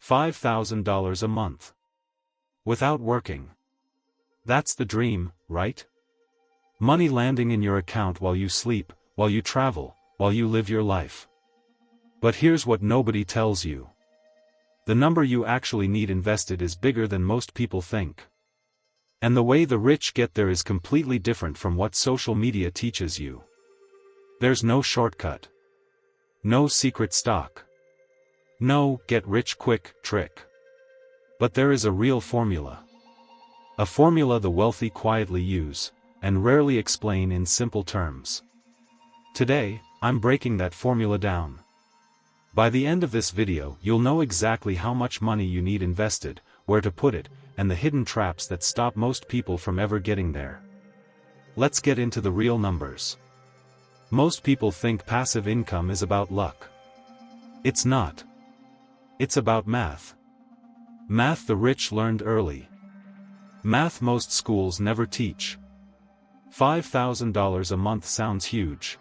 $5,000 a month. Without working. That's the dream, right? Money landing in your account while you sleep, while you travel, while you live your life. But here's what nobody tells you. The number you actually need invested is bigger than most people think. And the way the rich get there is completely different from what social media teaches you. There's no shortcut. No secret stock. No get-rich-quick trick. But there is a real formula. A formula the wealthy quietly use, and rarely explain in simple terms. Today, I'm breaking that formula down. By the end of this video, you'll know exactly how much money you need invested, where to put it, and the hidden traps that stop most people from ever getting there. Let's get into the real numbers. Most people think passive income is about luck. It's not. It's about math. Math the rich learned early. Math most schools never teach. $5,000 a month sounds huge.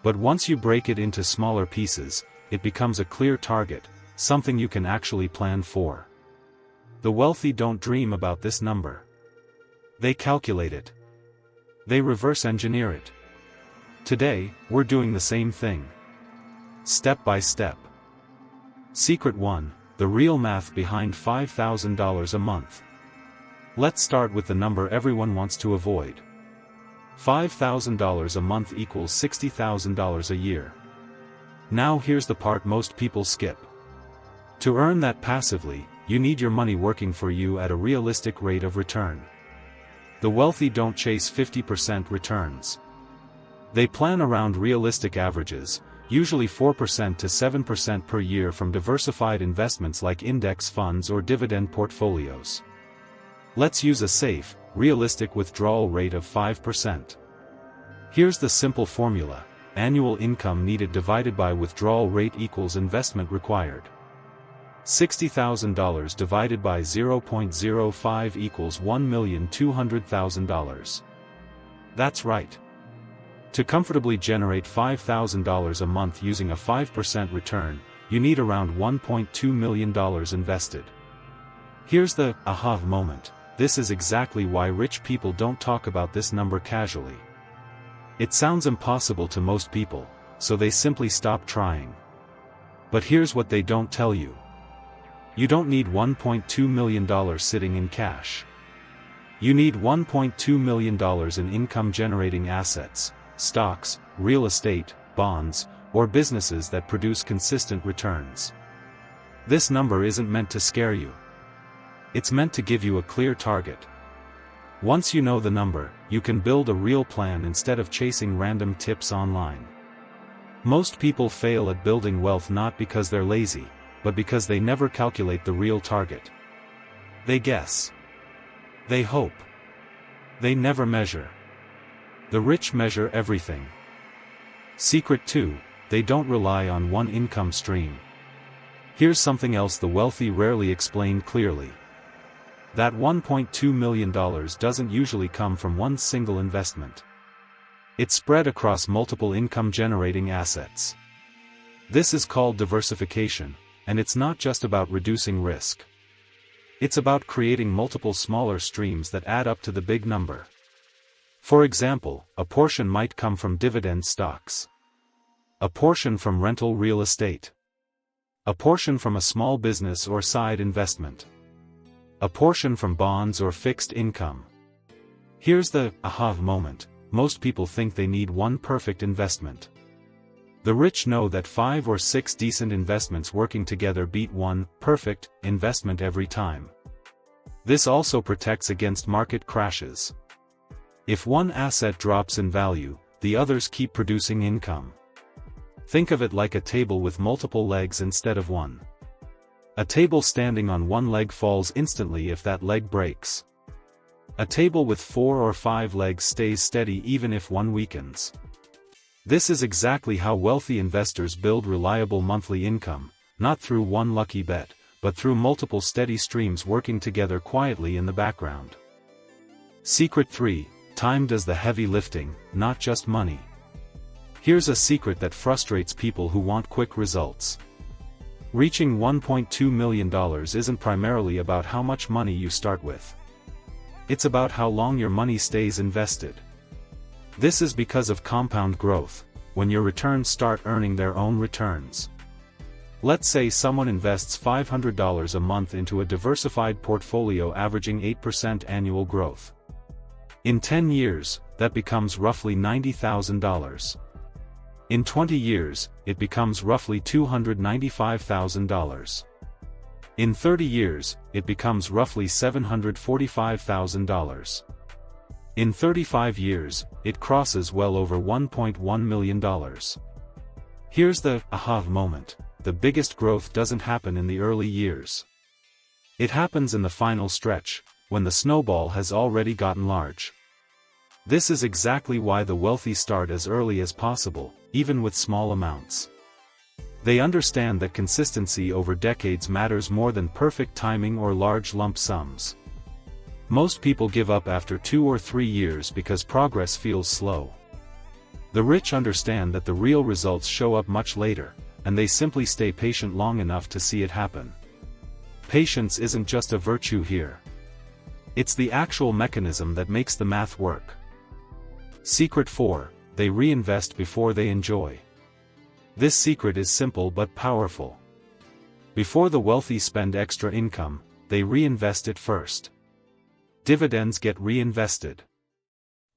But once you break it into smaller pieces, it becomes a clear target, something you can actually plan for. The wealthy don't dream about this number. They calculate it. They reverse engineer it. Today, we're doing the same thing. Step by step. Secret 1, the real math behind $5,000 a month. Let's start with the number everyone wants to avoid. $5,000 a month equals $60,000 a year. Now here's the part most people skip. To earn that passively, you need your money working for you at a realistic rate of return. The wealthy don't chase 50% returns. They plan around realistic averages, usually 4% to 7% per year from diversified investments like index funds or dividend portfolios. Let's use a safe, realistic withdrawal rate of 5%. Here's the simple formula: annual income needed divided by withdrawal rate equals investment required. $60,000 divided by 0.05 equals $1,200,000. That's right. To comfortably generate $5,000 a month using a 5% return, you need around $1.2 million invested. Here's the aha moment. This is exactly why rich people don't talk about this number casually. It sounds impossible to most people, so they simply stop trying. But here's what they don't tell you. You don't need $1.2 million sitting in cash. You need $1.2 million in income-generating assets, stocks, real estate, bonds, or businesses that produce consistent returns. This number isn't meant to scare you. It's meant to give you a clear target. Once you know the number, you can build a real plan instead of chasing random tips online. Most people fail at building wealth not because they're lazy, but because they never calculate the real target. They guess. They hope. They never measure. The rich measure everything. Secret 2, they don't rely on one income stream. Here's something else the wealthy rarely explain clearly. That $1.2 million doesn't usually come from one single investment. It's spread across multiple income-generating assets. This is called diversification, and it's not just about reducing risk. It's about creating multiple smaller streams that add up to the big number. For example, a portion might come from dividend stocks. A portion from rental real estate. A portion from a small business or side investment. A portion from bonds or fixed income. Here's the aha moment. Most people think they need one perfect investment. The rich know that 5 or 6 decent investments working together beat one perfect investment every time. This also protects against market crashes. If one asset drops in value, the others keep producing income. Think of it like a table with multiple legs instead of one. A table standing on one leg falls instantly if that leg breaks. A table with 4 or 5 legs stays steady even if one weakens. This is exactly how wealthy investors build reliable monthly income, not through one lucky bet, but through multiple steady streams working together quietly in the background. Secret 3, time does the heavy lifting, not just money. Here's a secret that frustrates people who want quick results. Reaching $1.2 million isn't primarily about how much money you start with. It's about how long your money stays invested. This is because of compound growth, when your returns start earning their own returns. Let's say someone invests $500 a month into a diversified portfolio averaging 8% annual growth. In 10 years, that becomes roughly $90,000. In 20 years, it becomes roughly $295,000. In 30 years, it becomes roughly $745,000. In 35 years, it crosses well over $1.1 million. Here's the aha moment: the biggest growth doesn't happen in the early years. It happens in the final stretch, when the snowball has already gotten large. This is exactly why the wealthy start as early as possible, even with small amounts. They understand that consistency over decades matters more than perfect timing or large lump sums. Most people give up after 2 or 3 years because progress feels slow. The rich understand that the real results show up much later, and they simply stay patient long enough to see it happen. Patience isn't just a virtue here. It's the actual mechanism that makes the math work. Secret 4: they reinvest before they enjoy. This secret is simple but powerful. Before the wealthy spend extra income, they reinvest it first. Dividends get reinvested.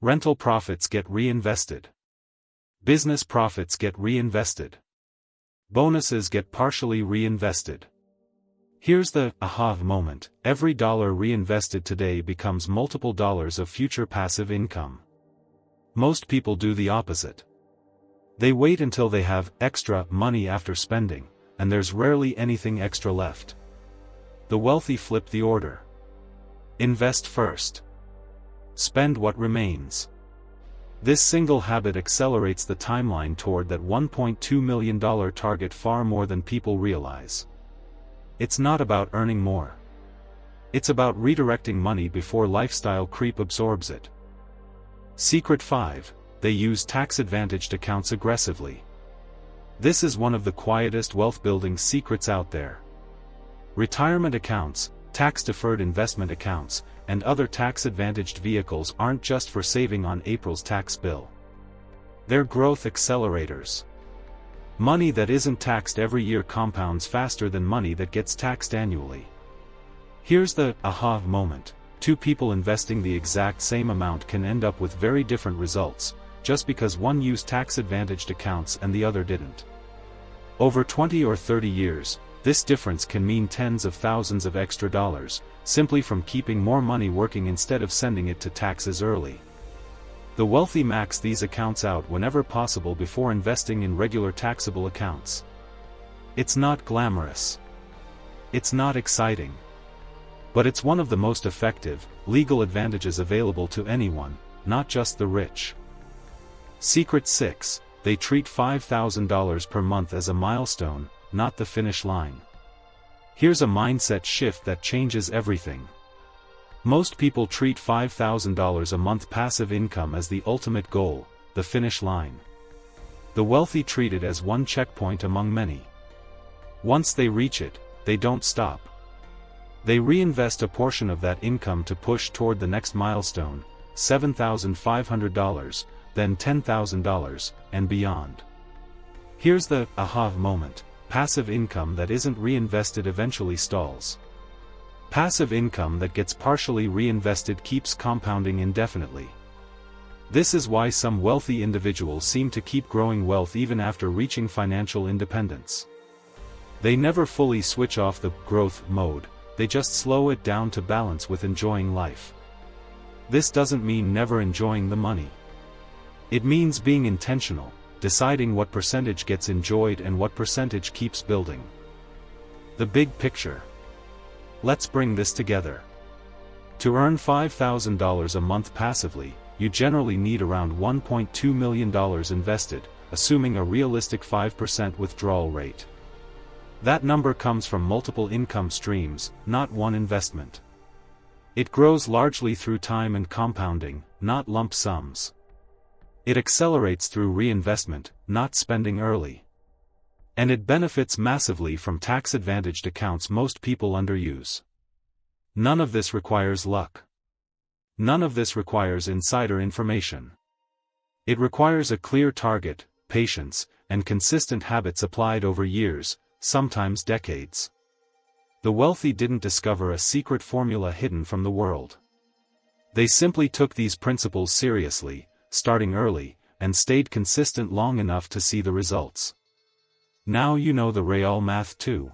Rental profits get reinvested. Business profits get reinvested. Bonuses get partially reinvested. Here's the aha moment: every dollar reinvested today becomes multiple dollars of future passive income. Most people do the opposite. They wait until they have extra money after spending, and there's rarely anything extra left. The wealthy flip the order. Invest first. Spend what remains. This single habit accelerates the timeline toward that $1.2 million target far more than people realize. It's not about earning more. It's about redirecting money before lifestyle creep absorbs it. Secret 5: they use tax-advantaged accounts aggressively. This is one of the quietest wealth-building secrets out there. Retirement accounts, tax-deferred investment accounts, and other tax-advantaged vehicles aren't just for saving on April's tax bill. They're growth accelerators. Money that isn't taxed every year compounds faster than money that gets taxed annually. Here's the aha moment: 2 people investing the exact same amount can end up with very different results, just because one used tax-advantaged accounts and the other didn't. Over 20 or 30 years, this difference can mean tens of thousands of extra dollars, simply from keeping more money working instead of sending it to taxes early. The wealthy max these accounts out whenever possible before investing in regular taxable accounts. It's not glamorous. It's not exciting. But it's one of the most effective, legal advantages available to anyone, not just the rich. Secret 6: they treat $5,000 per month as a milestone, not the finish line. Here's a mindset shift that changes everything. Most people treat $5,000 a month passive income as the ultimate goal, the finish line. The wealthy treat it as one checkpoint among many. Once they reach it, they don't stop. They reinvest a portion of that income to push toward the next milestone, $7,500, then $10,000, and beyond. Here's the aha moment: passive income that isn't reinvested eventually stalls. Passive income that gets partially reinvested keeps compounding indefinitely. This is why some wealthy individuals seem to keep growing wealth even after reaching financial independence. They never fully switch off the growth mode, they just slow it down to balance with enjoying life. This doesn't mean never enjoying the money. It means being intentional, deciding what percentage gets enjoyed and what percentage keeps building. The big picture. Let's bring this together. To earn $5,000 a month passively, you generally need around $1.2 million invested, assuming a realistic 5% withdrawal rate. That number comes from multiple income streams, not one investment. It grows largely through time and compounding, not lump sums. It accelerates through reinvestment, not spending early. And it benefits massively from tax-advantaged accounts most people underuse. None of this requires luck. None of this requires insider information. It requires a clear target, patience, and consistent habits applied over years, sometimes decades. The wealthy didn't discover a secret formula hidden from the world. They simply took these principles seriously, starting early, and stayed consistent long enough to see the results. Now you know the real math too.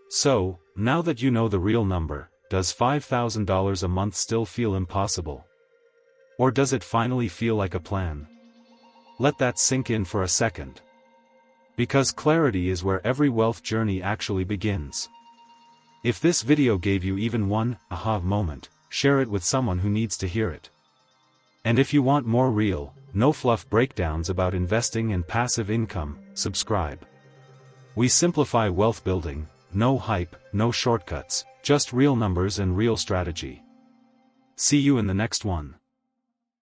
So, now that you know the real number, does $5,000 a month still feel impossible? Or does it finally feel like a plan? Let that sink in for a second. Because clarity is where every wealth journey actually begins. If this video gave you even one aha moment, share it with someone who needs to hear it. And if you want more real, no fluff breakdowns about investing and passive income, subscribe. We simplify wealth building, no hype, no shortcuts, just real numbers and real strategy. See you in the next one.